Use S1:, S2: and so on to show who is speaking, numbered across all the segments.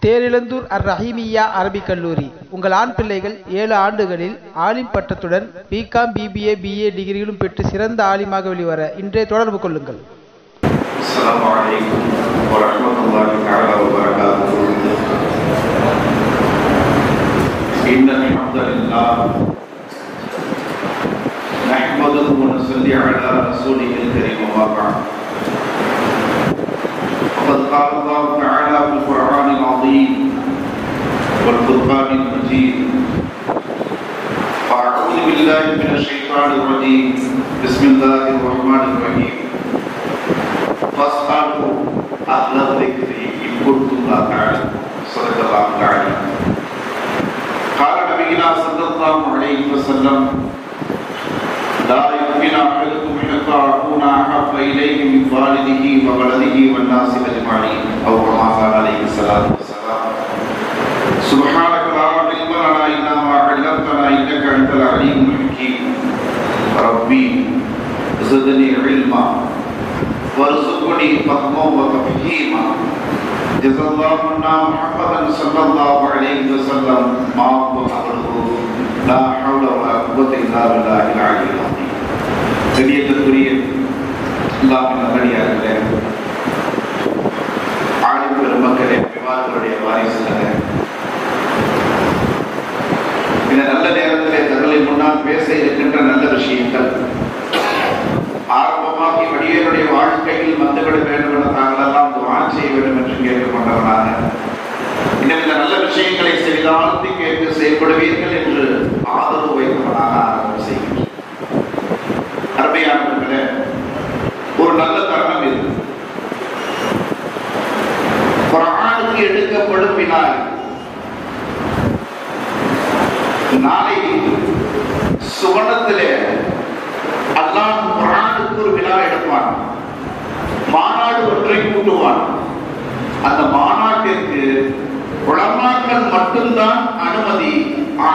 S1: Therizhandur அர்-ரஹீமிய்யா Arabic கல்லூரி. உங்கள் ஆண் பிள்ளைகள் 7 ஆண்டுகளில் ஆலிம் பட்டத்துடன் பிகாம், பிபிஏ, பிஏ டிகிரிகளும் பெற்று சிறந்த ஆலிமாக வெளிவர இன்றே தொடர்பு கொள்ளுங்கள்.
S2: அஸ்ஸலாமு அலைக்கும் வரஹ்மத்துல்லாஹி தஆலா வபரகாத்துஹு. இன்னல் ஹம்தலில்லாஹ் நஹ்மதுஹு வ நுஸல்லி அலா ரசூலில் கரீம் வ பஅத். فقد قال الله تعالى في القرآن العظيم والفرقان المجيد: أعوذ بالله من الشيطان الرجيم بسم الله الرحمن الرحيم فاسألوا أهل الذكر إن كنتم لا تعلمون. صدق الله العظيم. قال نبينا صلى الله عليه وسلم: لا يؤمن أحدكم حتى أكون أحب إليه من والده وولده والناس أجمعين، أو كما قال عليه الصلاة والسلام. سبحانك لا علم لنا إلا ما علمتنا إنك أنت العليم الحكيم. ربي زدني علما وارزقني فهما وتفهيما. جزا الله عنا محمدا صلى الله عليه وسلم ما هو قبله. لا حول ولا قوة إلا بالله العلي العظيم. கண்ணியத்திற்குரிய அல்லாஹ்வின் நல்லடியார்களே, ஆலிம் பெருமக்களே, விவாதங்களுடைய வாரிசுகளே, இந்த நல்ல நேரத்திலே தங்களின் முன்னால் பேச இருக்கின்ற நல்ல விஷயங்கள் ஆரம்பமாகி வடிவேனுடைய வாழ்க்கையில் வந்துவிட வேண்டும் என தாங்களெல்லாம் துஆ செய்ய வேண்டும் என்று கேட்டுக்கொண்டவனாக, இன்னும் இந்த நல்ல விஷயங்களை செவிதாழ்த்தி கேட்டு செயல்படுவீர்கள் என்று ஆதரவு வைத்தவனாக ஆரம்பம் செய்கின்றேன். அருமையானவர்களே, ஒரு நல்ல தருணம் இது. குர்ஆனுக்கு எடுக்கப்படும் வினா. நாளை சுவனத்திலே அல்லாஹ் குர்ஆனுக்கு ஒரு வினா எடுப்பான். மாநாடு ஒன்றை கூட்டுவான். அந்த மாநாட்டிற்கு உலமாக்கள் மட்டும்தான் அனுமதி,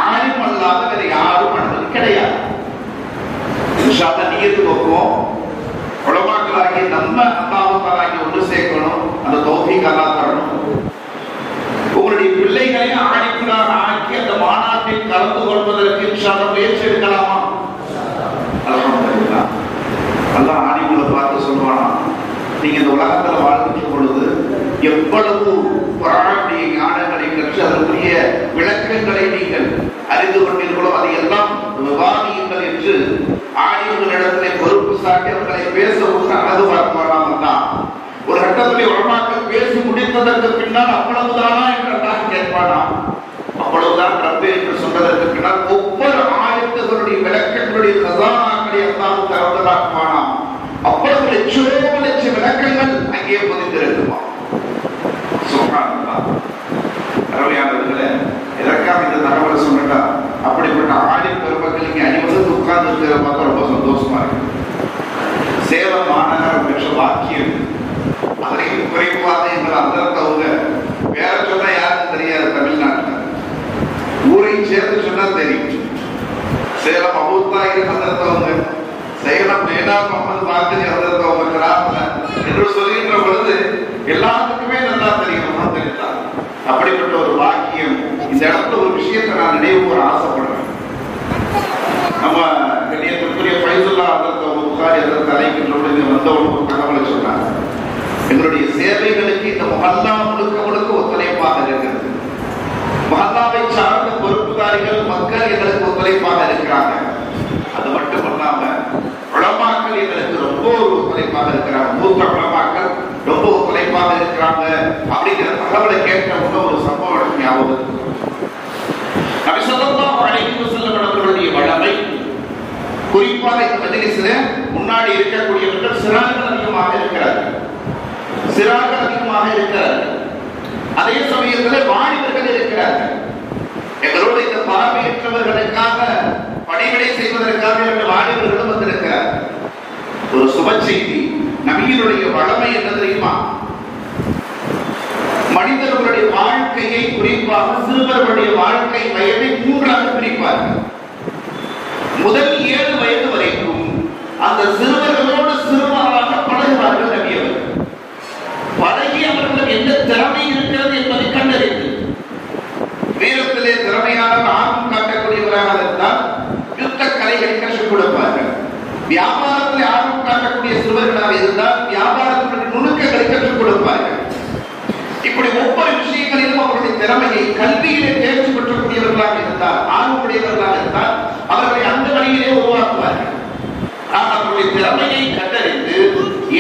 S2: ஆலிம் அல்லாத வேறு யாரும் அனுமதி கிடையாது. நீயத்து வைப்போம், உலமாக்களாகி நம்ம அல்லாஹ்வுக்காக ஒன்று சேர்க்கணும். அந்த தௌஃபீக் அல்லாஹ் தரணும். உங்களுடைய பிள்ளைகளை ஆணிக்குள்ளாக ஆக்கி அந்த மாநாட்டில் கலந்து கொள்வதற்கு இன்ஷாஅல்லாஹ் முயற்சி எடுக்கலாமா? அல்ஹம்துலில்லாஹ். அல்லாஹ் ஆணிக்குள்ள பார்த்து சொல்வானா, நீங்க இந்த உலகத்தில் வாழ்கின்ற பொழுது எவ்வளவு குர்ஆனுடைய ஞானங்களை கற்று அதற்குரிய விளக்கங்களை நீங்கள் அறிந்து கொண்டீர்களோ அதையெல்லாம் விவாதியுங்கள் என்று ஆலிம்களிடத்திலே பொறுப்பு சாட்டி அவர்களை பேச விட்டு அழகு பார்ப்பானாம் தான். ஒரு கட்டத்திலே உலமாக்கள் பேசி முடித்ததற்கு பின்னால் அவ்வளவுதானா என்றெல்லாம் கேட்பானாம். அவ்வளவுதான் ரப்பே என்று சொன்னதற்கு பின்னால் ஒவ்வொரு ஆயத்துகளுடைய விளக்கங்களுடைய கசானாக்களை எல்லாம் திறந்ததாக்குவானாம். அவ்வளவு லட்ச விளக்கங்கள் அங்கே பதிந்திருக்குமா. சுப்ஹானல்லாஹ். அருமையானவர்களே, எதற்காக இந்த தகவலை சொன்னா, அப்படிப்பட்ட ஆலிம் பெருமக்கள் இங்கே அணிவகுத்து உட்கார்ந்து இருக்கிற பார்த்தா ரொம்ப சந்தோஷமா இருக்கு. சேலம் மாநகரம் பெற்ற வாக்கியம் அதனையும் குறைவாக எங்கள் அந்தரத்தவங்க வேற சொன்னா யாருக்கும் தெரியாது. தமிழ்நாட்டில் ஊரை சேர்த்து சொன்னா தெரியும். சேலம் அபூத்தாயிரம் அந்தரத்தவங்க, சேலம் மேனாம் முகமது பாத்தினி அந்தரத்தவங்க கிராமத்துல என்று சொல்கின்ற பொழுது எல்லாத்துக்குமே நல்லா தெரியும், தெரிந்தார். அப்படிப்பட்ட ஒரு வாக்கியம். இந்த இடத்துல ஒரு விஷயத்தை நான் நினைவு கூற ஆசைப்படுறேன். நம்ம கண்ணியத்திற்குரிய ஃபைசுல்லா அதற்கு புகாரி அதற்கு அழைக்கின்ற பொழுது வந்தவங்க ஒரு தகவலை சொன்னாங்க. எங்களுடைய சேவைகளுக்கு இந்த முஹல்லா முழுக்க ஒத்துழைப்பாக இருக்கிறது. முஹல்லாவை சார்ந்த பொறுப்புதாரிகள் மக்கள் எங்களுக்கு ஒத்துழைப்பாக இருக்கிறாங்க. அது மட்டுமல்லாம உலமாக்கள் எங்களுக்கு ரொம்ப ஒரு ஒத்துழைப்பாக இருக்கிறாங்க. மூத்த உலமாக்கள் ரொம்ப ஒத்துழைப்பாக இருக்கிறாங்க. அப்படிங்கிற தகவலை கேட்ட ஒரு சம்பவம் ஞாபகம். நபி ஸல்லல்லாஹு அலைஹி வஸல்லம் அவர்களுடைய வளமை, குறிப்பாக இந்த மஜ்லிஸ்ல முன்னாடி இருக்கக்கூடியவர்கள் சிறார்கள் அதிகமாக இருக்கிறார்கள். அதே சமயத்தில் வாலிபர்கள் இருக்கிறார்கள். எங்களோடு இந்த பார்வையற்றவர்களுக்காக பணிவிடை செய்வதற்காக வாலிபர்களும் வந்திருக்கிறார். ஒரு சுப செய்தி. நபியினுடைய வளமை என்ன தெரியுமா? மனிதர்களுடைய வாழ்க்கையை, குறிப்பாக சிறுவர்களுடைய வாழ்க்கை வயதை 3ஆக பிரிப்பார்கள். முதல் 7 வயது வரைக்கும் அந்த சிறுவர்களோடு சிறுவராக பழகுவார்கள் நபியவர்கள். பழகி அவர்களுக்கு என்ன திறமை இருக்கிறது என்பதை கண்டறிந்து வளரக்கூடிய சிறுவர்களாக இருந்தால் வியாபாரத்தினுடைய நுணுக்கங்களை கற்றுக் கொடுப்பார்கள். இப்படி ஒவ்வொரு விஷயங்களிலும் அவருடைய திறமையை கல்வியிலே தேர்ச்சி பெற்றக்கூடியவர்களாக இருந்தால், ஆர்வமுடையவர்களாக இருந்தால் அவர்களை அந்த வழியிலே உருவாக்குவார்கள். அவருடைய திறமையை கண்டறிந்து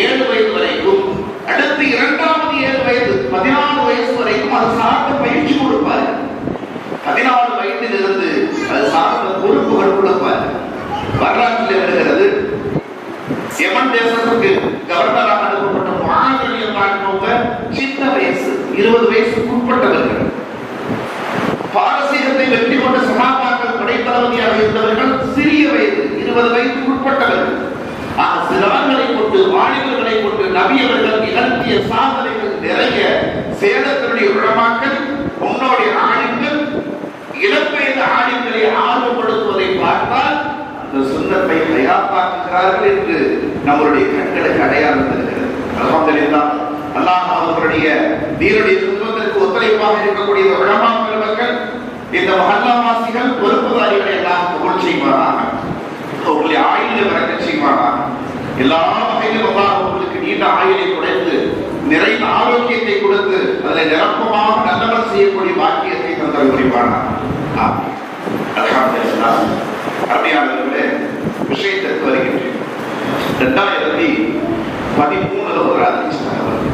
S2: 7 வயது வரைக்கும், அடுத்து 2வது 7 வயது 14 வயசு வரைக்கும் அது சார்ந்த பயிற்சி கொடுப்பார்கள். 14 வயதிலிருந்து அது சார்ந்த பொறுப்புகள் கொடுப்பார்கள். வரலாற்றில் வருகிறது, யமன் தேசத்துக்கு கவர்னராக அனுப்பப்பட்ட முஆவியா என்பவங்க சின்ன வயசு 20 வயசுக்கு உட்பட்டவர்கள். பாரசீகத்தை வெற்றி கொண்ட சஹாபாக்கள் படைத்தளபதியாக இருந்தவர்கள் சிறிய வயது 20 வயதுக்கு உட்பட்டவர்கள். சிறார்களை கொண்டு, வாலிபர்களை கொண்டு நபி அவர்கள் நிகழ்த்திய சாதனைகள் நிறைய. சேலத்தினுடைய உலமாக்கள், முன்னோடி ஆலிம்கள், இளம்பெயர்ந்த ஆலிம்களை ஆர்வப்படுத்துவதை பார்த்தால் அந்த சுன்னத்தை தயாராக்குகிறார்கள் என்று நம்மளுடைய கண்களுக்கு அடையாளம் தருகிறது. அல்ஹம்துலில்லாஹ், அல்லாஹ் அவர்களுடைய தீனுடைய சுன்னத்திற்கு ஒத்துழைப்பாக இருக்கக்கூடிய உலமா பெருமக்கள், இந்த மஹல்லாவாசிகள், பொறுப்புதாரிகளை எல்லாம் கபூல் செய்வாராக. அவர்களுடைய ஆயுளை வரக்கச் செய்வாராக. எல்லா வகையிலும் அல்லாஹ் அவர்களுக்கு நீண்ட ஆயுளை கொடுத்து, நிறைந்த ஆரோக்கியத்தை கொடுத்து, அதில் நிரப்பமாக நல்லவர் செய்யக்கூடிய வாக்கியத்தை தந்தல் புரிவானாக. அல்ஹம்துலில்லாஹ். அருமையானவர்களே, விஷயத்திற்கு வருகின்றேன். 2013 ஒரு அதிர்ச்சி தகவல்.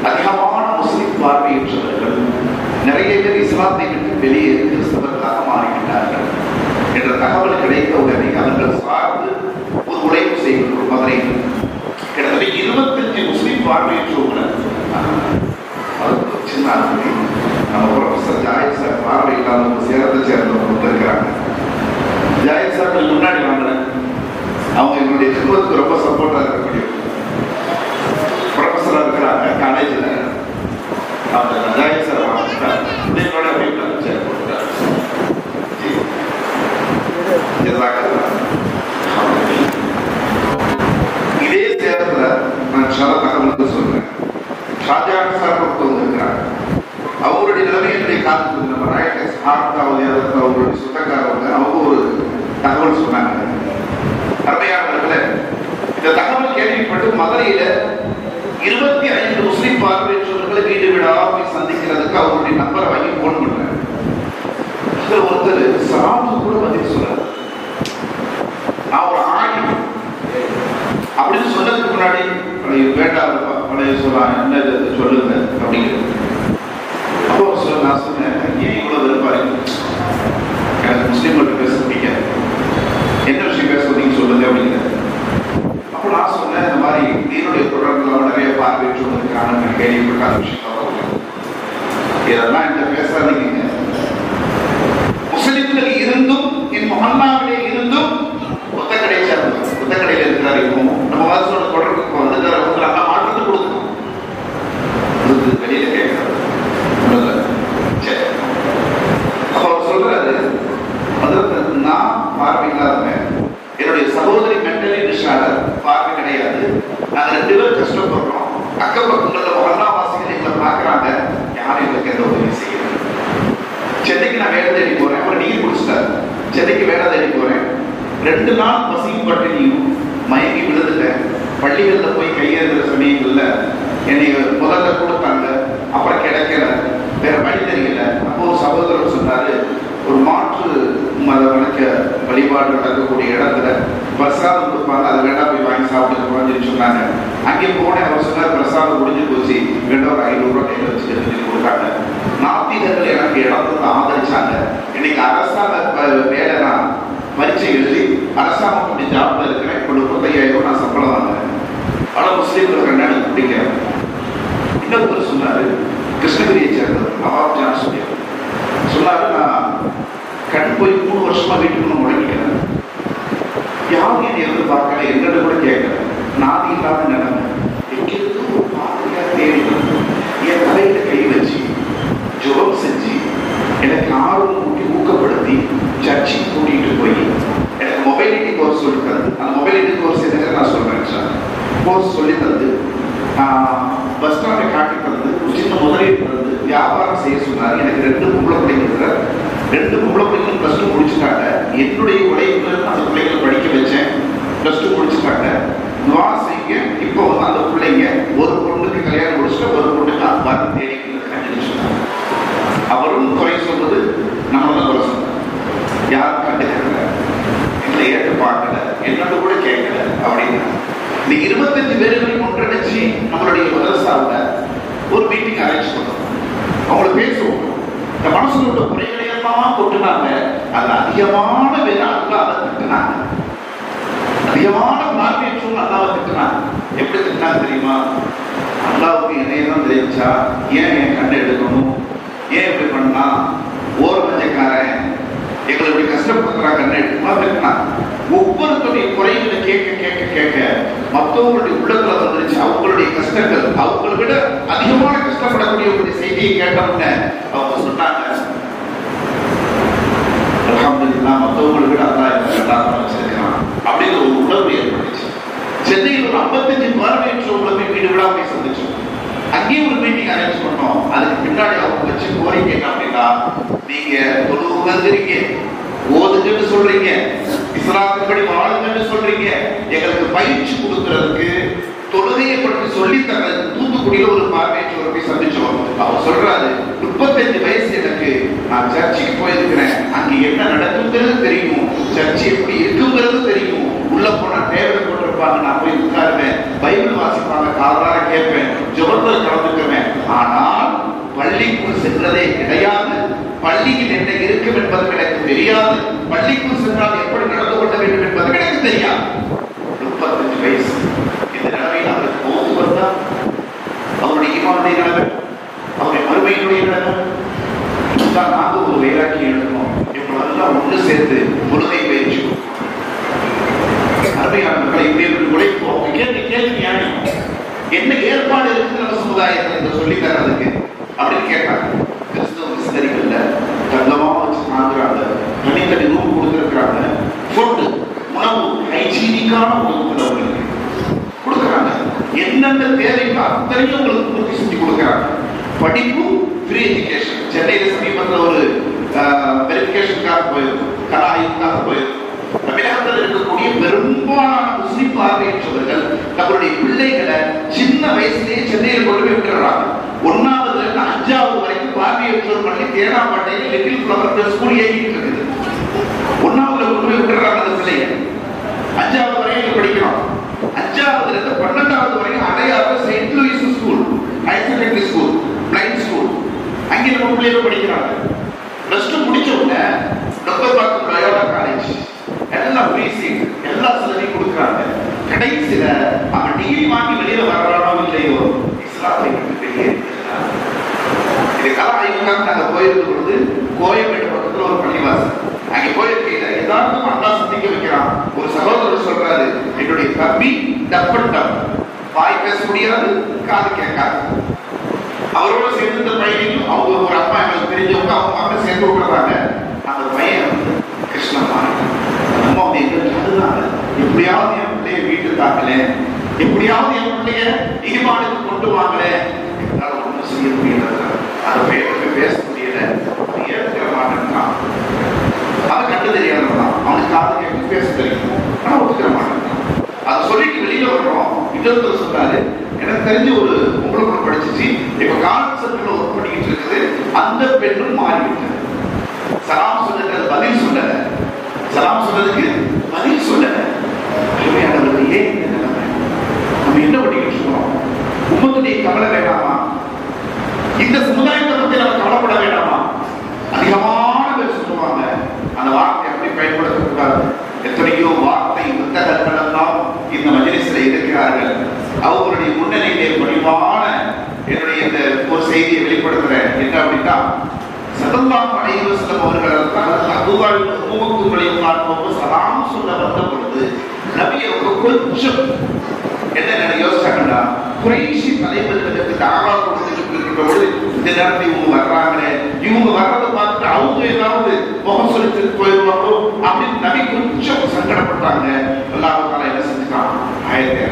S2: அதிகமான முஸ்லிம் பார்வையற்றவர்கள் நிறைய பேர் இஸ்லாத்தை விட்டு வெளியேறி கிறிஸ்தவர்களாக மாறிவிட்டார்கள் என்ற தகவல் கிடைத்த உடனே அவர்கள் சார்ந்து ஒரு உழைப்பு செய்கின்றோம். மதுரையில் கிட்டத்தட்ட 25 முஸ்லிம் பார்வையற்றவர்கள், சின்ன நம்ம ப்ரொஃபசர் ஜாயித் சார் பார்வை இல்லாதவங்க சேரத்தை சேர்ந்தவங்க இருக்கிறாங்க. ஜாயித் சார் முன்னாடி வாங்கினேன். அவங்க என்னுடைய குடும்பத்துக்கு ரொம்ப சப்போர்ட்டா இருக்கக்கூடிய ப்ரொஃபஸரா இருக்கிறாங்க காலேஜில். அவங்க ஜாயித் சார் வாங்கிட்டார். இதே சேரத்துல நான் சில தகவலுக்கு சொல்றேன். ஷாஜான் சார் ஒருத்தவங்க இருக்கிறாங்க. அவங்களுடைய நிலைமையை காத்து நம்ம ராயட்டஸ் அவங்களுடைய சொந்தக்காரவங்க அவங்க ஒரு தகவல் சொன்னாங்க. அருமையானவர்களே, இந்த தகவல் கேள்விப்பட்டு மதுரையில 25 முஸ்லிம் பார்வையற்றவர்களை வீடு வீடாக போய் சந்திக்கிறதுக்கு அவருடைய நம்பரை வாங்கி போன் பண்றாங்க. ஒருத்தர் சாமி கூட பதில் சொல்றாரு. நான் ஒரு ஆணி அப்படின்னு சொன்னதுக்கு முன்னாடி வேண்டாம் பழைய சொல்லலாம், என்ன சொல்லுங்க அப்படிங்கிறது. அப்போ நான் சொன்னேன், ஏன் இவ்வளவு வெறுப்பாரு? எனக்கு முஸ்லீம்களுக்கு பேச பிடிக்காது, என்ன விஷயம் பேச நீங்க சொல்லுங்க அப்படிங்கிறது. அப்போ நான் சொன்னேன், இந்த மாதிரி தீனுடைய தொடர்புல நிறைய பார்வையற்றவங்க இருக்கிறாங்க, கேள்விப்பட்ட விஷயம் இதெல்லாம் என்கிட்ட பேசாதீங்க. முஸ்லிம்கள் இருந்தும், என் மொஹல்லாவிலே இருந்தும் புத்தக்கடை சேர்ந்தோம். புத்தக்கடையில் இருக்கிறார். இப்போ நம்ம வாசலோட தொடர்புக்கு வந்து அவங்க மாற்றத்தை கொடுக்கணும். வெளியில கேட்கறது. அப்ப அவர் சொல்றாரு, நான் பார்வை இல்லாதவன், என்னுடைய சகோதரி மென்டலி டிஸார்டர், பார்வை கிடையாது. நாங்க 2 பேரும் கஷ்டப்படுறோம். அக்கப்பக்கங்களில் மொஹல்லாவாசிகள் எங்களை பார்க்கறாங்க, யாரும் எங்களுக்கு எந்த உதவி செய்யல. சென்னைக்கு நான் வேலை தேடி போறேன். அவர் நீர் குடிச்சிட்டாரு. சென்னைக்கு வேலை தேடி போறேன். 2 நாள் பசியும் பட்டினியும் மயங்கி விழுந்துட்டேன். பள்ளிகளில் போய் கையேறுகிற சமயங்கள்ல என்னை முதல்ல கொடுத்தாங்க, அப்புறம் கிடைக்கல, வேற வழி தெரியல. அப்போ ஒரு சகோதரர் சொன்னாரு, ஒரு மாற்று மத வணக்க வழிபாடு நடக்கக்கூடிய இடத்துல பிரசாதம் கொடுப்பாங்க, அது வேண்டாம் போய் வாங்கி சாப்பிட்டு சொன்னாங்க. அங்கே போனேன். அவர் சொன்னார், பிரசாதம் முடிஞ்சு போச்சு, வேண்டாம் ஒரு 500 ரூபாய் கையில் வச்சுட்டு கொடுத்தாங்க. நாத்திகர்கள் எனக்கு இடத்துல ஆதரிச்சாங்க. இன்னைக்கு அரசாங்க வேலை நான் பரீட்சை எழுதி அரசாங்கத்துடைய ஜாப்ல இருக்கிறேன். இப்போ 35,000 நான் சம்பளம் வாங்குறேன். ஆனால் முஸ்லீம்களுக்கு எனக்கு பிடிக்கிறேன். இன்னொருத்தர் சொன்னாரு, கிருஷ்ணகிரியை சேர்ந்தவர் நவாப் ஜான் சொன்னாரு, நான் கண் போய் 3 வருஷமா வீட்டுக்கு முடங்கிக்கிறேன். யாரும் என்னை இருந்து பார்க்கல, என்னன்னு கூட கேட்கல. நாதி இல்லாத நிலைமை. எங்கிருந்து ஒரு பாதையா தேடி என் தலையில கை வச்சு ஜெபம் செஞ்சு எனக்கு ஆர்வம் ஊட்டி ஊக்கப்படுத்தி சர்ச்சைக்கு கூட்டிகிட்டு போய் எனக்கு மொபைலிட்டி கோர்ஸ் சொல்லி தந்து, அந்த மொபைலிட்டி கோர்ஸ் என்னங்க நான் சொல்றேன் சார், கோர்ஸ் சொல்லி தந்து பஸ் ஸ்டாண்டை காட்டி தந்து சின்ன முதலீடு தந்து வியாபாரம் செய்ய சொன்னார். எனக்கு 2 பொம்பளை பிள்ளைங்க இருக்கிற 2 பொம்பளை பிள்ளைங்களும் +2 முடிச்சுட்டாங்க. என்னுடைய உழைப்புல அந்த பிள்ளைகளை படிக்க வச்சேன். +2 முடிச்சுட்டாங்க. துவா 25 பேர்களையும் ஒன்றிணைச்சு நம்மளுடைய மதரசாவில் ஒரு மீட்டிங் அரேஞ்ச் பண்ணோம். அவங்கள பேசுவோம். இந்த மனசுல உள்ள குறைகளை எல்லாம் கொட்டுனாங்க. அதுல அதிகமான பேர் அல்லாஹ்வை திட்டினாங்க. அதிகமான பார்வையற்றவங்க அல்லாஹ்வை திட்டினாங்க. எப்படி திட்டினாங்க தெரியுமா? அல்லாஹ்வுக்கு என்னைய தான் தெரிஞ்சா ஏன் என் கண்ணை எடுக்கணும், ஏன் இப்படி பண்ணா, ஓர மஞ்சக்காரன் எங்களை இப்படி கஷ்டப்படுத்துறாங்க, கண்ணை எடுக்கணும் திட்டினாங்க. ஒவ்வொருத்தருடைய குறைகளை கேட்க கேட்க கேட்க மற்றவங்களுடைய உள்ளத்துல வந்துருச்சு. அவங்களுடைய கஷ்டங்கள் அவங்களை விட அதிகமான கஷ்டப்படக்கூடிய செய்தியை கேட்டோம்னு அவங்க சொன்னாங்க, அல்ஹம்துலில்லாஹ் மற்றவங்களை விட அல்லாஹ் எல்லாரும் வச்சிருக்கிறான் அப்படின்னு ஒரு உணர்வு ஏற்பட்டுச்சு. சென்னையில் ஒரு 55 பார்வையற்றவங்களை வீடு விழா போய் சந்திச்சோம். அங்கேயும் ஒரு மீட்டிங் அரேஞ்ச் பண்ணோம். அதுக்கு பின்னாடி அவங்க வச்சு கோரிக்கை என்ன அப்படின்னா, நீங்க தொழுவுங்கிறீங்க, ஓதுங்கன்னு சொல்றீங்க, இஸ்லாத்தின்படி வாழுங்கன்னு சொல்றீங்க, எங்களுக்கு பயிற்சி கொடுக்கறதுக்கு தொழுகையை பற்றி சொல்லி தர தூத்துக்குடியில ஒரு பார்வையற்றவரை போய் சந்திச்சோம். அவர் சொல்றாரு, 35 வயசு எனக்கு, நான் சர்ச்சுக்கு போயிருக்கிறேன், அங்க என்ன நடக்குங்கிறது தெரியும், சர்ச்சு எப்படி இருக்குங்கிறது தெரியும், உள்ள போனா டேபிள் போட்டிருப்பாங்க, நான் போய் உட்காருவேன், பைபிள் வாசிப்பாங்க, காதார கேட்பேன், ஜெபத்தில் கலந்துக்குவேன், ஆனால் பள்ளிக்குள் சென்றதே கிடையாது, பள்ளியில் என்ன இருக்கும் என்பது எனக்கு தெரியாது, பள்ளிக்குள் சென்றால் எப்படி நடந்து கொள்ள வேண்டும் என்பது எனக்கு தெரியாது. 35 வயசு. இந்த நிலைமையில் அவருக்கு போது வந்தா அவருடைய ஈமானுடைய நிலைமை, அவருடைய மறுமையினுடைய நிலைமை. நாங்க ஒரு வைராக்கியம் எடுக்கணும், இவங்களெல்லாம் ஒன்று சேர்ந்து தொழுகை பயிற்சி அருமையானவர்களை இப்படி உழைப்போம். கேள்வி நியாயம், என்ன ஏற்பாடு இருக்குது நம்ம சமுதாயத்தை சொல்லி தரதுக்கு அப்படின்னு கேட்டாங்க. கிறிஸ்தவ மிஷனரிகள்ல தங்கமா வச்சு வாங்குறாங்க, தனித்தனி ரூம் கொடுத்துருக்காங்க, ஃபுட்டு உணவு ஹைஜீனிக்கான உணவுகளை உங்களுக்கு கொடுக்குறாங்க, என்னென்ன தேவைக்கு அத்தனையும் உங்களுக்கு பூர்த்தி செஞ்சு கொடுக்குறாங்க. படிப்பு ஃப்ரீ எஜுகேஷன். சென்னையில் சமீபத்தில் ஒரு வெரிஃபிகேஷனுக்காக போயிருக்கும், கலா ஆய்வுக்காக போயிருக்கும். தமிழகத்தில் இருக்கக்கூடிய பெரும்பாலான முஸ்லிம் பார்வையற்றவர்கள் தங்களுடைய பிள்ளைகளை சின்ன வயசுலேயே சென்னையில் கொண்டு போய் விட்டுறாங்க. 1வது இருந்து 5வது வரைக்கும் பார்வையற்றோர் பள்ளி தேனாம்பேட்டையில் லிட்டில் ஃப்ளவர் ஸ்கூல் இயங்கிட்டு இருக்குது. 1வது கொண்டு போய் விட்டுறாங்க அந்த பிள்ளைங்க. 5வது வரையும் படிக்கிறோம். 5வது இருந்து 12வது வரையும் Adyar Saint Louis school, higher secondary school, blind school, அங்கே நம்ம பிள்ளைகள் படிக்கிறாங்க. +2 முடிச்ச உடனே டாக்டர் லயோலா காலேஜ் எல்லாம் ஃப்ரீ சீட், எல்லா சலுகையும் கொடுக்குறாங்க. கடைசியில அவன் டிகிரி வாங்கி வெளியில வர்றானோ இல்லையோ இஸ்லாத்தை விட்டு வெளியே. இது கலா ஆய்வுக்காக நாங்க போயிருந்த பொழுது கோயம்பேடு பக்கத்துல ஒரு பள்ளிவாசல், அங்க போயிருக்கையில எல்லாருக்கும் அல்லா சந்திக்க வைக்கிறான். ஒரு சகோதரர் சொல்றாரு, என்னுடைய தம்பி டப்பன் வாய் பேச முடியாது, காது கேட்காது, அவரோட சேர்ந்து இந்த பையனையும் அவங்க ஒரு அம்மா எங்களுக்கு தெரிஞ்சவங்க அவங்க அம்மா சேர்ந்து விட்டுறாங்க. அந்த பையன் வந்து கிருஷ்ணன் அம்மா வந்து எங்களுக்கு எப்படியாவது என் பிள்ளைய வீட்டு தாக்கல, எப்படியாவது என் பிள்ளைய ஈமானுக்கு கொண்டு வாங்கல, என்னால ஒன்றும் செய்ய முடியல, அந்த பையனுக்கு பேச முடியல, ஏற்க மாட்டேன்றான். அதை கண்டு தெரியாதவன், அவனுக்கு காது கேட்க பேச தெரியும், ஆனா ஒத்துக்கிற மாட்டேன்றான். அதை சொல்லிட்டு வெளியில வர்றோம். இன்னொருத்தர் சொன்னாரு, எனக்கு தெரிஞ்சு ஒரு உங்களுக்கு படிச்சிச்சு, இப்ப கான்செப்ட்ல ஒர்க் பண்ணிக்கிட்டு இருக்குது, அந்த பெண்ணும் மாறிவிட்டது. சலாம் சொல்லுறது பதில் சொல்லல, சலாம் சொல்றதுக்கு பதில் சொல்லல. ஏன் இந்த நிலைமை? நம்ம என்ன பண்ணிக்கிட்டு இருக்கோம்? உம்மத்துடைய கவலை வேண்டாமா? இந்த சமுதாயத்தை பத்தி நம்ம கவலைப்பட வேண்டாமா? அதிகமான பேர் சொல்லுவாங்க, அந்த வார்த்தை அப்படி பயன்படுத்தக்கூடாது. எத்தனையோ வார்த்தை புத்தகங்கள் எல்லாம் இந்த மஜ்லிஸில் இருக்கிறார்கள். அவங்களுடைய முன்னிலையிலே பணிவான என்னுடைய இந்த ஒரு செய்தியை வெளிப்படுத்துறேன். என்ன அப்படின்னா, ஸல்லல்லாஹு அலைஹி வஸல்லம் அவர்கள் அபூபக்கர் உம்மத்துகளையும் பார்க்கும்போது சலாம் சொல்ல வந்த பொழுது நபி அவங்க கொஞ்சம் என்ன யோசிச்சாங்கன்னா, குறைஷி தலைவர்களுக்கு தாவா கொடுத்துட்டு இருக்கிற பொழுது இந்த நேரத்தில் இவங்க வர்றாங்களே, இவங்க வர்றதை பார்த்துட்டு அவங்க ஏதாவது முகம் சொல்லிட்டு போயிடுவாங்களோ அப்படின்னு நபி கொஞ்சம் சங்கடப்பட்டாங்க. அல்லாஹ் தஆலா என்ன செஞ்சுட்டான்? ஆயத்தை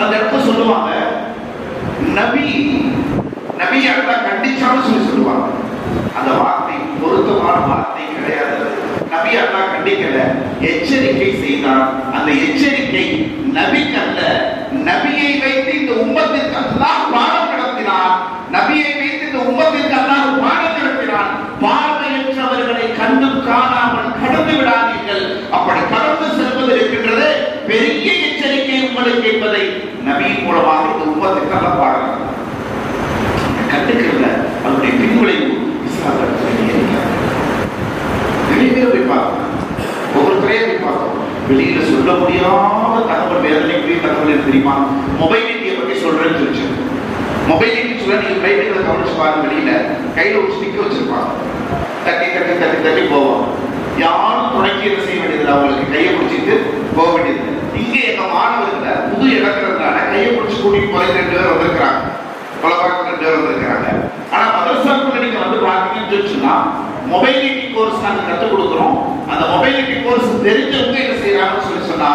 S2: அந்த இடத்துல சொல்லுவாங்க, நபி அல்லாஹ் கண்டிச்சாலும் சொல்லுவாங்க. அந்த வார்த்தை பொருத்தமான வார்த்தை கிடையாது. நபி அல்லாஹ் கண்டிக்கல, எச்சரிக்கை செய்தான். அந்த எச்சரிக்கை நபிக்கு அல்ல, நபியை வைத்து இந்த உம்மத்திற்கு அல்லாஹ் பாடம் நடத்தினான். நபியை வைத்து இந்த உம்மத்திற்கு அல்லாஹ் பாடம் நடத்தினான். பார்வையற்றவர்களை கண்டும் காணாமல் கடந்து என்பதை நபியின் மூலமாக இந்த உம்மத்துக்கு நல்லா பாடலாம். கண்டுக்கல அதனுடைய பின்விளைவு நிறைய பேர் போய் பார்க்கணும், ஒவ்வொருத்தரையே போய் பார்க்கணும். வெளியில சொல்ல முடியாத தகவல், வேதனைக்குரிய தகவல் தெரியுமா? மொபைலிட்டியை பத்தி சொல்றேன்னு சொல்லிச்சு. மொபைலிட்டி சொல்ல நீங்க கைகளை கவனிச்சு பாருங்க. வெளியில கையில ஒரு ஸ்டிக் வச்சிருப்பாங்க, தட்டி தட்டி தட்டி தட்டி போவாங்க. யாரும் துணைக்கு என்ன செய்ய வேண்டியது, அவங்களுக்கு கையை பிடிச்சிட்டு போக வேண்டியது. இங்க எங்க மாணவர்களை புது இழக்கிறதுனால கையை பிடிச்சி கூட்டிட்டு போய் 2 பேர் வந்திருக்கிறாங்க, பலவாக்கு 2 பேர் வந்திருக்கிறாங்க. ஆனா மதரசாக்குள்ள நீங்க வந்து பாத்தீங்கன்னு சொன்னா மொபைலிட்டி கோர்ஸ் நாங்க கற்றுக் கொடுக்கிறோம். அந்த மொபைலிட்டி கோர்ஸ் தெரிஞ்சவங்க என்ன செய்யறாங்கன்னு சொல்லி சொன்னா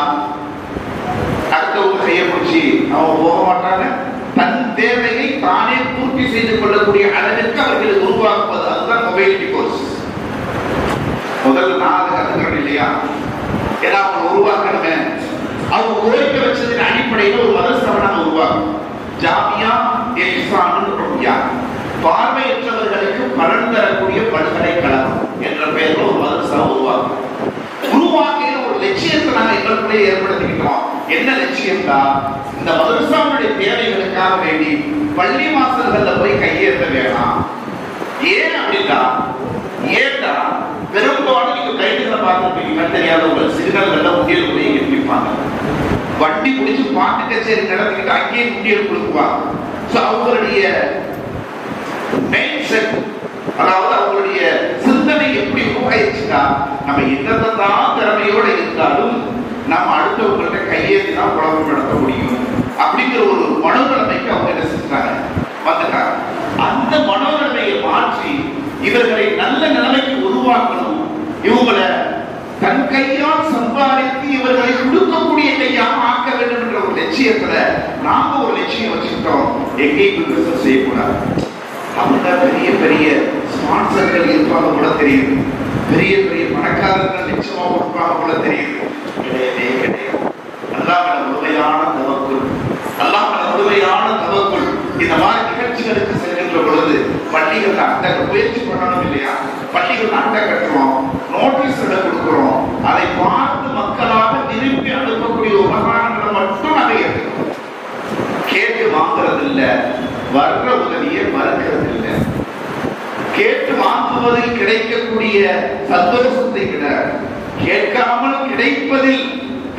S2: அடுத்தவங்க கையை பிடிச்சி அவங்க போக மாட்டாங்க. தன் தேவையை தானே பூர்த்தி செய்து கொள்ளக்கூடிய அளவிற்கு அவர்களை உருவாக்குவது, அதுதான் மொபைலிட்டி கோர்ஸ். முதல்ல நான் அதை கத்துக்கிறேன் இல்லையா, ஏன்னா அவங்க உருவாக்கணுமே. அவங்க கோரிக்கை வச்சதின் அடிப்படையில் ஒரு மதரசாவை நாங்கள் உருவாக்கணும். ஜாமியா இஹ்சானுல் பார்வையற்றவர்களுக்கு பலன் தரக்கூடிய பல்கலைக்கழகம் என்ற பெயரில் ஒரு மதரசாவை உருவாக்கணும். உருவாக்கிய ஒரு லட்சியத்தை நாங்கள் எங்களுக்குள்ளே ஏற்படுத்திக்கிட்டோம். என்ன லட்சியம் தான், இந்த மதரசாவுடைய தேவைகளுக்காக வேண்டி பள்ளி வாசல்கள்ல போய் கையேற்ற வேணாம். ஏன் அப்படின்னா, ஏன்னா பெரும்பாலும் நீங்க கைதுகளை பார்த்துருப்பீங்க தெரியாதவங்க சிறுநல்கள்ல முண்டியல் போய் நிற்பாங்க. வண்டி பிடிச்சு பாட்டு கச்சேரி நடத்திக்கிட்டு அங்கேயே முண்டியல் கொடுக்குவாங்க. அவங்களுடைய மெயின் செட், அதாவது அவங்களுடைய சிந்தனை எப்படி உருவாயிருச்சுன்னா, நம்ம என்னதான் திறமையோட இருந்தாலும் நம்ம அடுத்தவங்கள்ட்ட கையேற்றினா குழப்பம் நடத்த முடியும் அப்படிங்கிற ஒரு மனோநிலைமைக்கு அவங்க என்ன செஞ்சாங்க, வந்துட்டாங்க. அந்த மனோநிலைமையை மாற்றி இவர்களை நல்ல நிலைமைக்கு உருவாக்கணும். இவங்களை தன் கையால் சம்பாதித்து இவர்களை கொடுக்கக்கூடிய கையாக ஆக்க வேண்டும் என்ற ஒரு லட்சியத்துல நாங்க ஒரு லட்சியம் வச்சுக்கிட்டோம். எங்கேயும் பிசினஸ் செய்யக்கூடாது. அவங்க பெரிய பெரிய ஸ்பான்சர்கள் இருப்பாங்க போல தெரியுது, பெரிய பெரிய பணக்காரர்கள் நிச்சயமா கொடுப்பாங்க போல தெரியுது. கிடையவே கிடையாது. அல்லாஹ்வின் முழுமையான தவக்குல், அல்லாஹ்வின் முழுமையான தவக்குல். இந்த மாதிரி நிகழ்ச்சிகளுக்கு செல்கின்ற பொழுது பள்ளிகள் அட்டை முயற்சி பண்ணணும் இல்லையா, பள்ளிகள் அட்டை கட்டுறோம், நோட்டீஸ் கொடுக்கிறோம், அதை பார்த்து மக்களாக திருப்பி அனுப்பக்கூடிய உபகாரங்களை மட்டும் அதை எடுத்துக்கணும். கேட்டு வாங்குறது இல்லை, வர்ற உதவியை மறுக்கிறது இல்லை. கேட்டு வாங்குவதில் கிடைக்கக்கூடிய சந்தோஷத்தை விட கேட்காமல் கிடைப்பதில்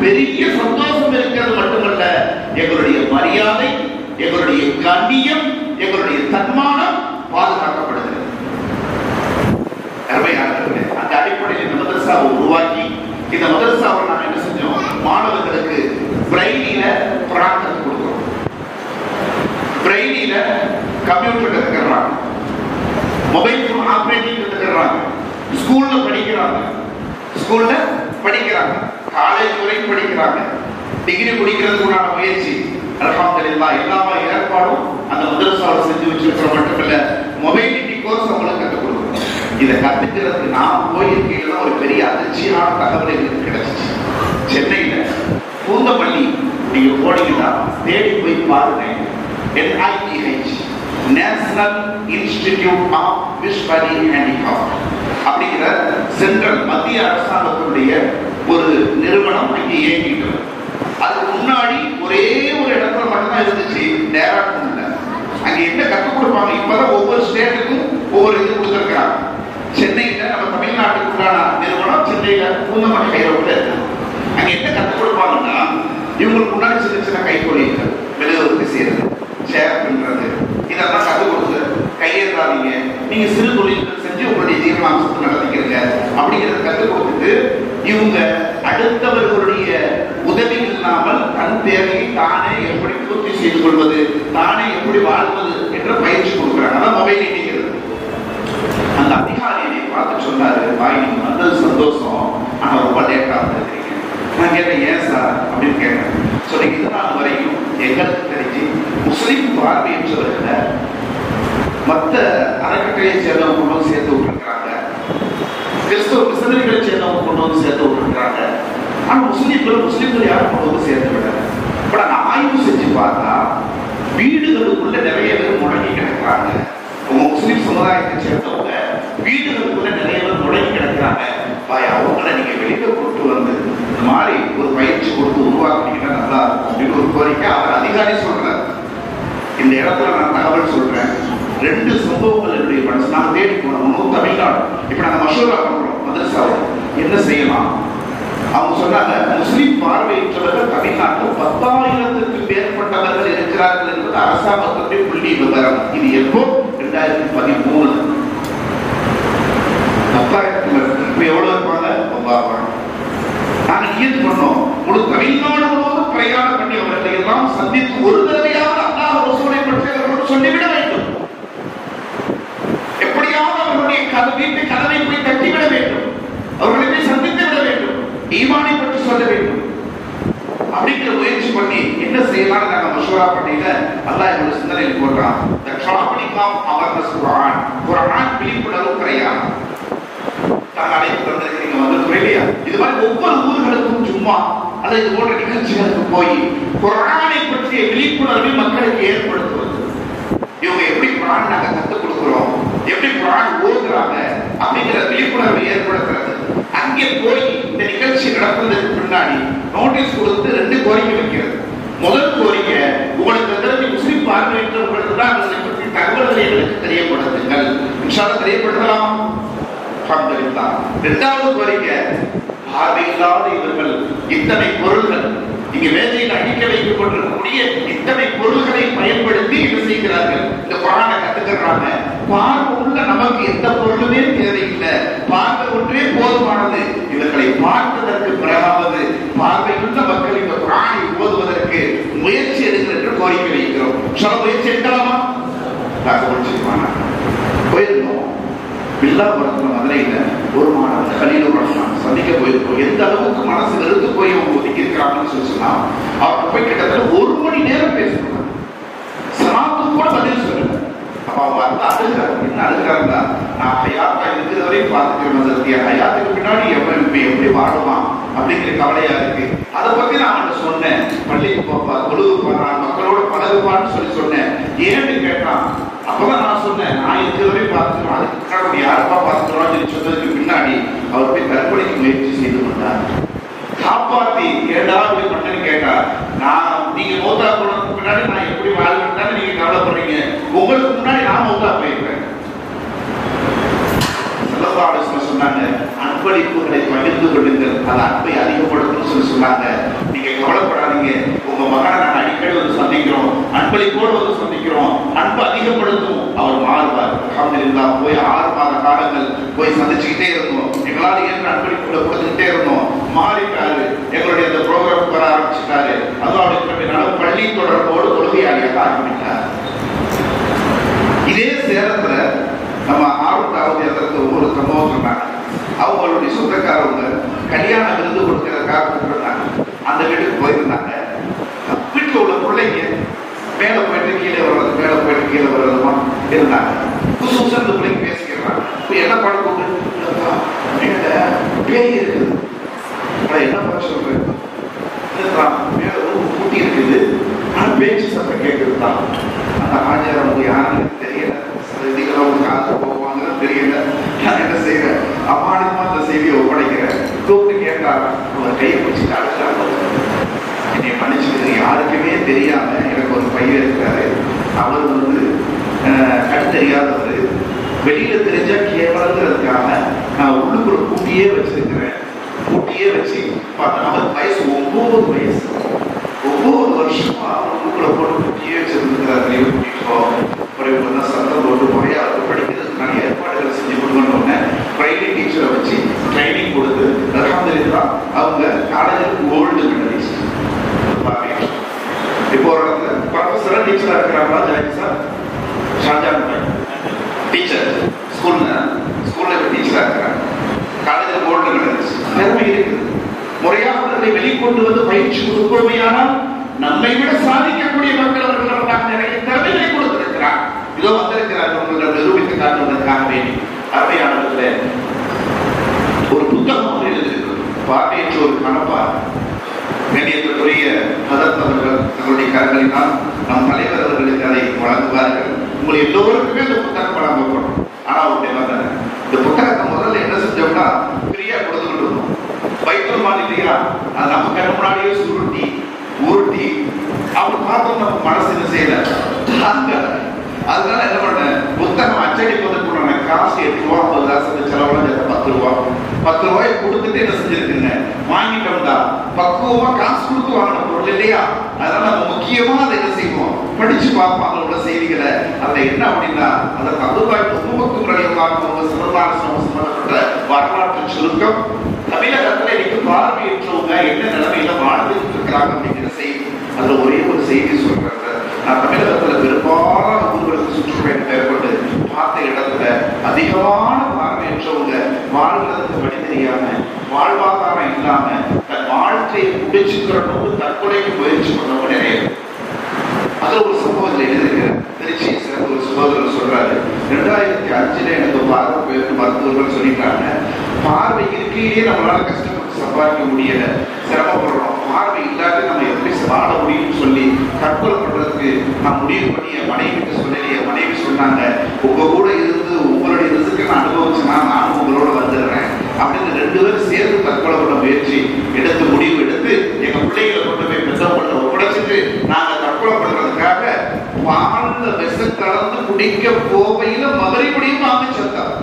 S2: பெரிய சந்தோஷம் இருக்கிறது மட்டுமல்ல, எங்களுடைய மரியாதை, எங்களுடைய கண்ணியம், எங்களுடைய தன்மானம் பாதுகாக்கப்படுகிறது. அந்த அடிப்படையில் இந்த மதரசாவை உருவாக்கி, இந்த மதரசாவை நாம் என்ன செஞ்சோம், மாணவர்களுக்கு பிரெயிலில குர்ஆன் கற்றுக் கொடுக்கிறோம், பிரெயிலில கம்ப்யூட்டர் கத்துக்கிறாங்க, மொபைல் போன் ஆபரேட்டிங் கத்துக்கிறாங்க, ஸ்கூல்ல படிக்கிறாங்க, காலேஜ் வரைக்கும் படிக்கிறாங்க, டிகிரி முடிக்கிறதுக்குண்டான முயற்சி அல்ஹம்துலில்லாஹ் எல்லா ஏற்பாடும் அந்த மதரசாவில் செஞ்சு வச்சிருக்கிற மட்டுமல்ல, மொபைலிட்டி கோர்ஸ் அவங்களுக்கு கற்றுக் கொடுக்கணும். இதை கத்துக்கிறதுக்கு நான் போயிருக்கையில தான் ஒரு பெரிய அதிர்ச்சியான தகவல் எங்களுக்கு கிடைச்சிச்சு. சென்னையில பூந்தமல்லி நீங்க போனீங்கன்னா தேடி போய் பாருங்க, NITH national institute of visually handicapped அப்படிங்கிற சென்ட்ரல் மத்திய அரசாங்கத்தினுடைய ஒரு நிறுவனம் அங்கே இயங்கிட்டு. அதுக்கு முன்னாடி ஒரே ஒரு இடத்துல மட்டும்தான் இருந்துச்சு, டேராடூன்ல. அங்க என்ன கற்றுக் கொடுப்பாங்க, இப்பதான் ஒவ்வொரு ஸ்டேட்டுக்கும் ஒவ்வொரு இது கொடுத்துருக்காங்க. சென்னையில நம்ம தமிழ்நாட்டுக்குள்ளான நிறுவனம் சென்னையில பூந்தமல்லி கைரோட்ல இருக்கு. அங்க என்ன கற்றுக் கொடுப்பாங்கன்னா, இவங்களுக்கு முன்னாடி சின்ன சின்ன கைத்தொழில்கள், மெழுகுவர்த்தி செய்யறது, ஷேர் பண்றது, இதெல்லாம் கற்றுக் கொடுத்து கையேறாதீங்க, நீங்க சிறு தொழில்கள் செஞ்சு உங்களுடைய ஜீவனாம்சத்தை நடத்திக்கிறீங்க அப்படிங்கிறத கற்றுக் கொடுத்துட்டு, இவங்க அடுத்தவர்களுடைய உதவி இல்லாமல் தன் தேவையை தானே எப்படி பூர்த்தி செய்து கொள்வது, தானே எப்படி வாழ்வது என்ற பயிற்சி கொடுக்குறாங்க. அதான் மொபைலிட்டிங்கிறது. அந்த அதிகாரியை பார்த்து சொன்னாரு, பாய் நீங்க வந்தது சந்தோஷம், ஆனா ரொம்ப லேட்டா வந்துருக்கீங்க. நான் கேட்டேன், ஏன் சார் அப்படின்னு கேட்டேன். சொன்னீங்க, இதனால் வரைக்கும் எங்களுக்கு தெரிஞ்சு முஸ்லிம் பார்வையற்றவர்களை மற்ற அறக்கட்டளையை சேர்ந்தவங்க கொண்டு வந்து சேர்த்து விட்டுருக்காங்க, கிறிஸ்தவ மிஷனரிகளை சேர்ந்தவங்க கொண்டு வந்து சேர்த்து விட்டுருக்காங்க. ஆனா முஸ்லிம்கள் யாரும் கொண்டு வந்து சேர்த்து விடல. இப்ப நாங்க ஆய்வு செஞ்சு பார்த்தா வீடுகளுக்குள்ள நிறைய பேர் முடங்கி கிடக்குறாங்க. உங்க முஸ்லிம் சமுதாயத்தை சேர்ந்தவங்க வீடுகளுக்குள்ள நிறைய பேர் முடங்கி கிடக்குறாங்க. அவங்களை நீங்க வெளியில கொண்டு வந்து இந்த மாதிரி ஒரு பயிற்சி கொடுத்து உருவாக்கினீங்கன்னா நல்லா இருக்கும் அப்படின்னு ஒரு கோரிக்கை அவர் அதிகாரி சொல்றார். இந்த இடத்துல நான் தகவல் சொல்றேன். 2 சம்பவங்கள் என்னுடைய மனசு நாங்கள் தேடி போனோம். தமிழ்நாடு இப்ப நாங்கள் மசூரா பண்றோம் மதரசாவை என்ன செய்யலாம். அவங்க சொன்னாங்க முஸ்லிம் பார்வையற்றவர்கள் தமிழ்நாட்டில் 10,000க்கு மேற்பட்டவர்கள் இருக்கிறார்கள் என்பது அரசாங்கத்துடைய புள்ளி விவரம். இது எப்போ 2013. 10,000 இப்ப எவ்வளவு இருப்பாங்க? நாங்கள் நியத்து பண்ணோம் முழு தமிழ்நாடு முழுவதும் பிரயாணம் பண்ணி அவர்களை எல்லாம் சந்தித்து ஒரு தடவையாவது அல்லாஹ் ரசூலை பற்றி அவர்களோடு சொல்லிவிட வேண்டும். எப்படியாவது அவர்களுடைய வீட்டு கதவை போய் தட்டிவிட வேண்டும். அவர்களை போய் சந்தித்து விட வேண்டும். ஈமானை பற்றி சொல்ல வேண்டும். அப்படிங்கிற முயற்சி பண்ணி என்ன செய்யலாம் நாங்க மசூரா பண்ணிட்டு அல்லாஹ் என்னோட சிந்தனையில் போடுறான். The topic of awareness Quran. Quran விழிப்புணர்வு பிரயாணம். நாங்க அழைப்பு வந்திருக்கீங்க வந்து துறையிலையா இது மாதிரி ஒவ்வொரு ஊர்களுக்கும் சும்மா அல்லது இது போன்ற நிகழ்ச்சிகளுக்கு போய் குர்ஆனை பற்றிய விழிப்புணர்வை மக்களுக்கு ஏற்படுத்துவது. இவங்க எப்படி குர்ஆன் நாங்க கற்றுக் கொடுக்கிறோம், எப்படி குர்ஆன் ஓதுறாங்க அப்படிங்கிற விழிப்புணர்வை ஏற்படுத்துறது. அங்கே போய் இந்த நிகழ்ச்சி நடப்பதற்கு முன்னாடி நோட்டீஸ் கொடுத்து 2 கோரிக்கை வைக்கிறது. முதல் கோரிக்கை, உங்களுக்கு தெரிஞ்ச முஸ்லிம் பார்வையற்றவர்களுக்கு தான் அதை பற்றி தகவல்களை எங்களுக்கு தெரியப்படுத்துங்கள். இன்ஷா அல்லாஹ் தெரியப்படுத்தலாம். இரண்டாவது கோரிக்கை, பார்வையில்லாத இவர்கள் இத்தனை பொருள்கள் இங்கு மேஜையில் அடிக்க வைக்கப்பட்டிருக்கக்கூடிய இத்தனை பொருள்களை பயன்படுத்தி என்ன செய்கிறார்கள், இந்த குர்ஆனை கத்துக்கிறாங்க. பார்வை உள்ள நமக்கு எந்த பொருளுமே தேவையில்லை, பார்வை ஒன்றே போதுமானது. இவர்களை பார்த்ததற்கு பிறகாவது பார்வையுள்ள மக்கள் இந்த குர்ஆனை ஓதுவதற்கு முயற்சி எடுங்கள் என்று கோரிக்கை வைக்கிறோம். சில முயற்சி எடுக்கலாமா? போயிருந்தோம் பில்லாபுரத்துல மதுரையில ஒரு மாணவன் கலீலுர் ரஹ்மான் சந்திக்க போயிருக்கோம். எந்த அளவுக்கு மனசு வெறுத்து போய் அவங்க ஒதுக்கி இருக்கிறாங்கன்னு சொல்லி சொன்னா அவருக்கு போய் கிட்டத்தட்ட 1 மணி நேரம் பேசணும். சலாத்துக்கு கூட பதில் சொல்லல. அப்ப அவங்க வந்து அழுகிறாரு. என்ன அழுகிறாருன்னா, நான் ஹயாத்தா இருக்கிற வரையும் பார்த்துக்கிறேன், ஹயாத்துக்கு பின்னாடி எப்படி வாழலாம் அப்படிங்கிற கவலையா இருக்கு. அதை பத்தி நான் அவன் சொன்னேன். பள்ளிக்கு போப்பா, தொழுகு போறான், மக்களோட பழகுப்பான்னு சொல்லி சொன்னேன். ஏன்னு கேட்டான். அப்பதான் நான் சொன்னேன், நான் இருக்கிற வரையும் பார்த்துக்கிறோம், அதுக்கு பின்னாடி யாருப்பா பார்த்துக்கிறோம் சொல்லி சொன்னதுக்கு பின்னாடி அவர் போய் தற்கொலைக்கு முயற்சி செய்து கொண்டார். காப்பாத்தி ஏதாவது பண்ணு கேட்டா, நான் நீங்க மௌத்தா போனதுக்கு பின்னாடி நான் எப்படி வாழ்வேன் நீங்க கவலைப்படுறீங்க, உங்களுக்கு முன்னாடி நான் மௌத்தா போயிருக்கேன். சொன்னாங்க, அன்பளிப்புகளை பகிர்ந்து கொள்ளுங்கள், அது அன்பை அதிகப்படுத்தணும்னு சொல்லி சொன்னாங்க. நீங்க கவலைப்படாதீங்க, உங்க மகனை நாங்கள் அடிக்கடி வந்து சந்திக்கிறோம், அன்பளிப்போடு வந்து சந்திக்கிறோம், அன்பு அதிகப்படுத்தும், அவர் மாறுவார். அல்ஹம்துலில்லாஹ் போய் 6 மாத காலங்கள் போய் சந்திச்சுக்கிட்டே இருந்தோம். எங்களால் ஏற்ற அன்பளிப்புகளை கொடுத்துக்கிட்டே இருந்தோம். மாறிட்டாரு, எங்களுடைய அந்த ப்ரோக்ராம் வர ஆரம்பிச்சுட்டாரு. அதுவும் பள்ளி தொடர்போடு தொழுகையாளியாக ஆரம்பித்தார். இதே சேலத்துல நம்ம ஆர்வத்தாவது அதற்கு ஒரு சம்பவம் சொன்னாங்க. அவங்களுடைய சொந்தக்காரவங்க கல்யாண விருது கொடுக்கிறதுக்காக கூப்பிட்டுருந்தாங்க. அந்த வீட்டுக்கு போயிருந்தாங்க. வீட்டில் உள்ள பிள்ளைங்க மேலே போயிட்டு கீழே வர்றது, மேலே போயிட்டு கீழே வர்றதுமா இருந்தாங்க. புதுசு புதுசாக இந்த பிள்ளைங்க பேசிக்கிறாங்க. இப்போ என்ன பண்ண கூப்பிட்டு பேய் இருக்குது, என்ன பண்ண சொல்றேன், மேல ஒரு கூட்டி இருக்குது, ஆனால் பேச்சு சத்தம் கேட்குறது தான். அந்த ஆச்சாரம் அவங்க யாருன்னு தெரியல, தெரியல. நான் என்ன செய்யறேன், அமானமா அந்த செய்தியை ஒப்படைக்கிறேன். கூப்பிட்டு கேட்டாங்க, அவர் கையை பிடிச்சிட்டு அழுகிறாங்க. என்னை மன்னிச்சுக்கிறது, யாருக்குமே தெரியாம எனக்கு ஒரு பையன் இருக்காரு, அவர் வந்து கண் தெரியாதவர், வெளியில தெரிஞ்சா கேவலங்கிறதுக்காக நான் உள்ளுக்குள்ள கூட்டியே வச்சிருக்கிறேன். கூட்டியே வச்சு பார்த்தா அவருக்கு வயசு 9 வயசு, 9 வருஷமா உள்ளுக்குள்ள போட்டு கூட்டியே வச்சிருந்துக்கிறாரு. கூட்டிட்டு சத்தம் போட்டு முறையா படிக்கிறதுக்கு நிறைய ஏற்பாடுகளை செஞ்சு கொடுக்கணும்னு பிரைவேட் டீச்சரை வச்சு ட்ரைனிங் கொடுத்து அல்ஹம்துலில்லாஹ் அவங்க காலேஜுக்கு ஓல்டு மெடலிஸ்ட். இப்போ ஒரு இடத்துல ப்ரொஃபஸரா டீச்சரா இருக்கிறாங்களா ஜாயிசா ஷாஜான் டீச்சர் ஸ்கூல்ல டீச்சரா இருக்கிறாங்க. காலேஜில் ஓல்டு மெடலிஸ்ட் திறமை இருக்குது. முறையாக அவர்களை வெளிக்கொண்டு வந்து பயிற்சி கொடுப்போமையானால் நம்மை விட சாதிக்கக்கூடிய மக்கள் அவர்கள் நிறைய திறமைகளை கொடுத்திருக்கிறார். இதோ வந்திருக்கிறார்கள் உங்களை நிரூபித்து காட்டுவதற்காக வேண்டி. அருமையானவர்களே, ஒரு புத்தகம் எழுதியிருக்கிறது, பார்வையற்றோருக்கான பார்வை. கண்ணியத்திற்குரிய ஹதரத் அவர்கள் தங்களுடைய கரங்களினால் நம் தலைவர் அவர்களுக்கு அதை வழங்குவார்கள். உங்களை எல்லோருக்குமே இந்த புத்தகம் வழங்கப்படும். ஆனா ஒரு நிபந்தனை, இந்த புத்தகத்தை முதல்ல என்ன செஞ்சோம்னா ஃப்ரீயா கொடுத்துக்கிட்டு இருந்தோம். பைத்தல் மால் இல்லையா, அது நம்ம கண்ணு முன்னாடியே சுருட்டி உருட்டி அப்படி பார்த்தோம், நம்ம மனசு என்ன செய்யல. அதனால என்ன பண்ண, புத்தகம் அச்சடிப்பதற்குள்ள காசு 8 ரூபா 50 காசு செலவுலாம் 10 ரூபா 10 ரூபாய் கொடுத்துட்டு என்ன செஞ்சிருக்குங்க, வாங்கிட்டோம்டா. பக்குவமா காசு கொடுத்து வாங்கின பொருள் இல்லையா, அதனால நம்ம முக்கியமா அதை என்ன செய்வோம், படிச்சு பார்ப்போம் அதோட செய்திகளை. அதுல என்ன அப்படின்னா, அதை அபூபக்கர் ரலியல்லாஹு சம்பந்தப்பட்ட வரலாற்று சுருக்கம், தமிழகத்துல இன்னைக்கு பார்வையற்றவங்க என்ன நிலைமையில வாழ்ந்துட்டு இருக்கிறாங்க அப்படிங்கிற செய்தி. அதுல ஒரே ஒரு செய்தி சொல்றாங்க. நான் தமிழகத்துல பெரும்பாலான ஊர்களுக்கு சுற்றுப்பயணம் மேற்கொண்டு பார்த்த இடத்துல அதிகமான பார்வையற்றவங்க வாழ்றதுக்கு வழி தெரியாம, வாழ்வாதாரம் இல்லாம தன் வாழ்க்கையை முடிச்சுக்கிறோம் தற்கொலைக்கு முயற்சி பண்ணவங்க நிறைய. அது ஒரு சம்பவத்தில் எழுதியிருக்கிறேன். திருச்சியை சேர்ந்த ஒரு சகோதரர் சொல்றாரு, 2005 எனக்கு பார்வை போயிட்டு மருத்துவர்கள் சொல்லிட்டாங்க, பார்வை இருக்கையிலேயே நம்மளால கஷ்டப்பட்டு சம்பாதிக்க முடியல, சிரமப்படுறோம், பார்வை இல்லாத நம்ம எப்படி வாழ முடியும்னு சொல்லி தற்கொலை பண்றதுக்கு நான் முடிவு பண்ணி என் மனைவிட்டு சொல்லலையே. மனைவி சொன்னாங்க, உங்க கூட இருந்து உங்களுடைய ரிஸ்க்கு நான் அனுபவிச்சுன்னா நானும் உங்களோட வந்துடுறேன் அப்படின்னு 2 பேரும் சேர்ந்து தற்கொலை பண்ண முயற்சி எடுத்து முடிவு எடுத்து எங்க பிள்ளைகளை கொண்டு போய் பெற்றவங்கள்ட்ட ஒப்படைச்சிட்டு நாங்க தற்கொலை பண்றதுக்காக வாழ்ந்த விஷம் கலந்து குடிக்க போவையில மறுபடியும் வாங்கி செத்தார்.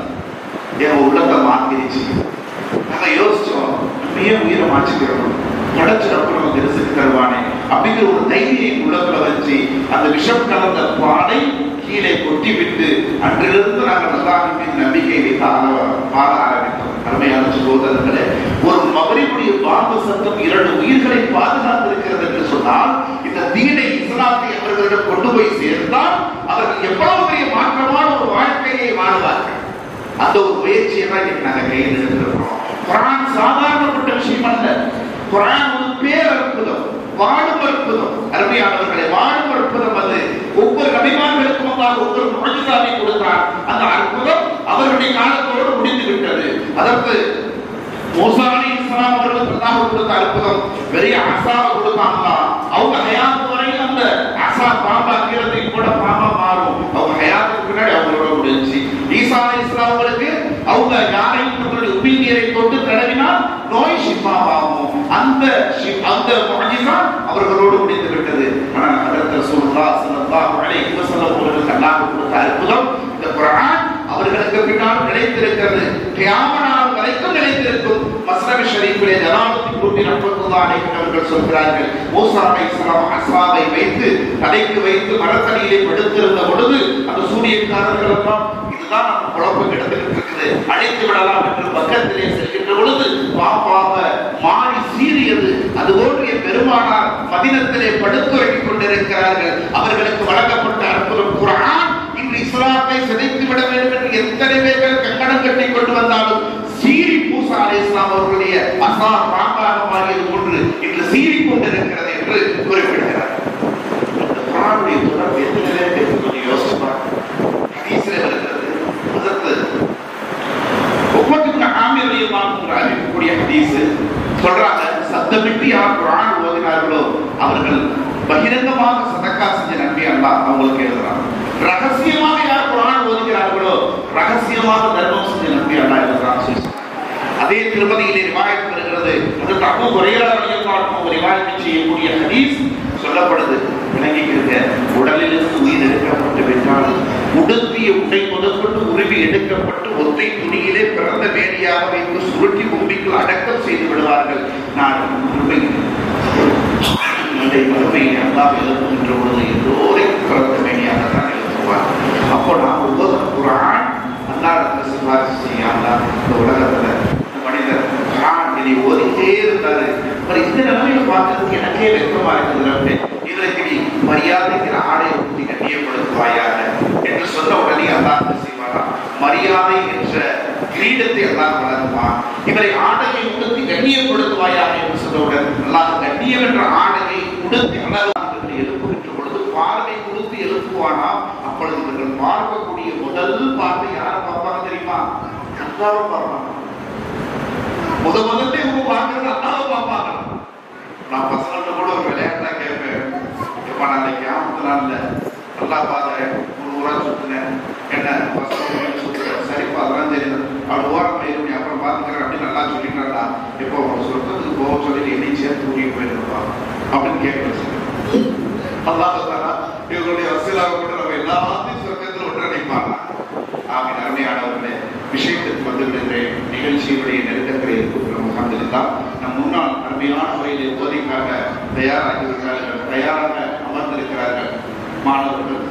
S2: என் உள்ளத்தை மாத்திருச்சு. நாங்க யோசிச்சோம், நம்ம உயிரை மாற்றிக்கிறோம், படைச்சிடப்ப நமக்கு ரிஸ்க் தருவானே அப்படிங்கிற ஒரு தைரியம் உள்ளத்துல வச்சு அந்த விஷம் கலந்த பாடை கீழே கொட்டி விட்டு அன்றிலிருந்து நாங்கள் அல்லாஹ்வின் நம்பிக்கை வைத்து வாழ ஆரம்பித்தோம். அருமையான சகோதரர்களே, ஒரு மகரிபுடைய பாம்பு சத்தம் 2 உயிர்களை பாதுகாத்திருக்கிறது என்று சொன்னால், இந்த தீனை இஸ்லாத்தை அவர்களிடம் கொண்டு போய் சேர்ந்தால் அவர்கள் எவ்வளவு பெரிய மாற்றமான ஒரு வாழ்க்கையை வாழ்வார்கள். அந்த ஒரு முயற்சியை தான் இன்னைக்கு நாங்கள் கையில் எடுத்திருக்கிறோம். குர்ஆன் சாதாரணப்பட்ட விஷயம் அல்ல. குர்ஆன் ஒரு பேரற்புதம், வாழும் அற்புதம். அருமையானவர்களை, வாழும் அற்புதம். அது ஒவ்வொரு நபிமார்களுக்கும் ஒவ்வொரு முஅஜிசாவை கொடுத்தார். அந்த அற்புதம் அவருடைய காலத்தோடு முடிந்து விட்டது. அதற்கு மூசா அலைஹிஸ்ஸலாம் அவர்களுக்கு அல்லாஹ் கொடுத்த அற்புதம் பெரிய அசாவை கொடுத்தாங்க. அவங்க ஹயாத் வரையில் அந்த அசா பாம்பா கீழத்தை கூட பாம்பா மாறும். அவங்க ஹயாத்துக்கு பின்னாடி அவங்களோட முடிஞ்சு. ஈசா அலைஹிஸ்ஸலாம் அவங்களுக்கு அவங்க யாரையும் தங்களுடைய உமிழ்நீரை தொட்டு தடவினால் நோய் ஷிஃபாவாகும். அந்த முஅஜிசா அவர்களோடு முடிந்து விட்டது. ஆனால் ஹஜ்ரத் ரசூலுல்லாஹ் ஸல்லல்லாஹு அலைஹி வஸல்லம் அவர்களுக்கு அல்லாஹ் கொடுத்த அற்புதம் இந்த குர்ஆன் அவர்களுக்கு பின்னால் நிலைத்திருக்கிறது. கியாமத் நாள் வரைக்கும் நிலைத்திருக்கும். மஸ்னவி ஷரீஃபிலே ஜலாலுத்தீன் ரூமி ரஹ்மத்துல்லாஹி அலைஹி அவர்கள் சொல்கிறார்கள், மூசா அலைஹிஸ்ஸலாம் அஸ்ஸாபை வைத்து தலைக்கு வைத்து மரத்தடியிலே படுத்திருந்த பொழுது அந்த சூரியக்காரர்கள் எல்லாம் இதுதான் நம்ம குழப்பம் கிடந்துட்டு இருக்குது, அழைத்து விடலாம் என்று பக்கத்திலே செல்கின்ற பொழுது பாப்பாக மாறி சீறியது. அதுபோன்று பெருமானார் மதீனத்திலே படுத்துறங்கிக் கொண்டிருக்கிறார்கள். அவர்களுக்கு வழங்கப்பட்ட அற்புதம் குர்ஆன். இன்று இஸ்லாத்தை சிதைத்து விட வேண்டும் என்று எத்தனை பேர்கள் கங்கணம் கட்டி கொண்டு வந்தாலும் சீறி மூசா அலைஹிஸ்ஸலாம் அவர்களுடைய அசா பாம்பாக மாறியது போன்று இன்று சீறி கொண்டிருக்கிறது என்று குறிப்பிடுகிறார். குர்ஆனுடைய தொடர்பு எந்த நிலையில் கொஞ்சம் யோசிச்சு பாருங்க. ஹதீஸிலே வருகிறது. அதற்கு ஒவ்வொரு ஆமீர் ரலியல்லாஹு அறிவிக்கக்கூடிய ஹதீஸ் சொல்றாங்க, சத்தமிட்டு யார் குர்ஆன் ஓதினார்களோ அவர்கள் பகிரங்கமாக சதக்கா செஞ்ச நன்மை அல்லாஹ் அவங்களுக்கு எழுதுறாங்க. ரகசியமாக யார் குர்ஆன் ஓதுகிறார்களோ ரகசியமாக தர்மம் செஞ்ச நன்மை அல்லாஹ் எழுதுறாங்க. அதே திருமதியிலே ரிவாயத் வருகிறது. அது அபூ ஹுரைரா ரலியல்லாஹு அன்ஹு ரிவாயத் செய்யக்கூடிய ஹதீஸ் சொல்லப்படுது. விளங்கிக்கிறீங்க, உடலிலிருந்து உயிர் எடுக்கப்பட்டு விட்டால் உடுத்திய உடை முதற்கொண்டு உருவி எடுக்கப்பட்டு ஒத்தை துணியிலே பிறந்த மேனியாக வைத்து சுருட்டி பூமிக்குள் அடக்கம் செய்து விடுவார்கள். நான் மறுமையை அல்லாஹ் எழுப்புகின்ற பொழுது எல்லோரையும் பிறந்த மேனியாக தான் எழுப்புவார். அப்போ நாம் ஒவ்வொரு குர்ஆன் அல்லாஹ்விடத்தில் சிபாரிசு செய்யலாம். இந்த உலகத்துல மனிதர் குர்ஆன் இதை ஓதிட்டே இருந்தாரு. இந்த நிலைமையில பார்க்கறதுக்கு எனக்கே வெட்கமா இருக்குது. இதற்கு நீ மரியாதைங்கிற ஆடை ஊற்றி கண்ணியப்படுத்துவாயாக என்று சொன்ன உடனே அல்லாஹ் செய்வாராம். மரியாதை என்ற கிரீடத்தை அல்லாஹ் வழங்குவான். இவரை ஆடையை உடுத்தி கண்ணியப்படுத்துவாயாக என்று சொன்னவுடன் அல்லாஹ் கண்ணியம் என்ற ஆடையை உடுத்தி அல்லாஹ் எழுப்புகின்ற பொழுது பார்வை கொடுத்து எழுப்புவானா. அப்பொழுது இவர்கள் பார்க்கக்கூடிய முதல் பார்வை யாரை பார்ப்பாங்க தெரியுமா? அல்லாஹ்வை பார்ப்பாங்க. முதல்ல இவங்க பார்க்கறது அல்லாஹ்வை பார்ப்பாங்க. நான் பசங்கள்ட்ட கூட ஒரு விளையாட்டா கேட்பேன், எப்ப நாளைக்கு ஆமத்துனால நல்லா பாரு ஊரா சுத்துனேன் என்ன பசங்க சுத்துறேன், சரிப்பா அதெல்லாம் தெரியுது, அவள் ஓரம் போயிருந்தேன் அப்புறம் பாத்துக்கிறேன் அப்படின்னு நல்லா சொல்லிக்கிறாடா. இப்போ அவங்க சொர்க்கத்துக்கு போக சொல்லி என்னை சேர்த்து கூட்டிட்டு போயிருப்பா அப்படின்னு கேட்கறது. அல்லாஹ் இவர்களுடைய வசீலாக கூட நம்ம எல்லாத்தையும் சொர்க்கத்தில் ஒன்றிணைப்பாங்க. ஆகிய அருமையானவர்களே, விஷயத்துக்கு வந்து விடுகிறேன். நிகழ்ச்சியுடைய நெருக்கத்தில் இருக்கிறோம். அல்ஹம்துலில்லாஹ் நம் முன்னால் அருமையான முறையில் போதைக்காக தயாராக அமர்ந்திருக்கிறார்கள் மாணவர்கள்.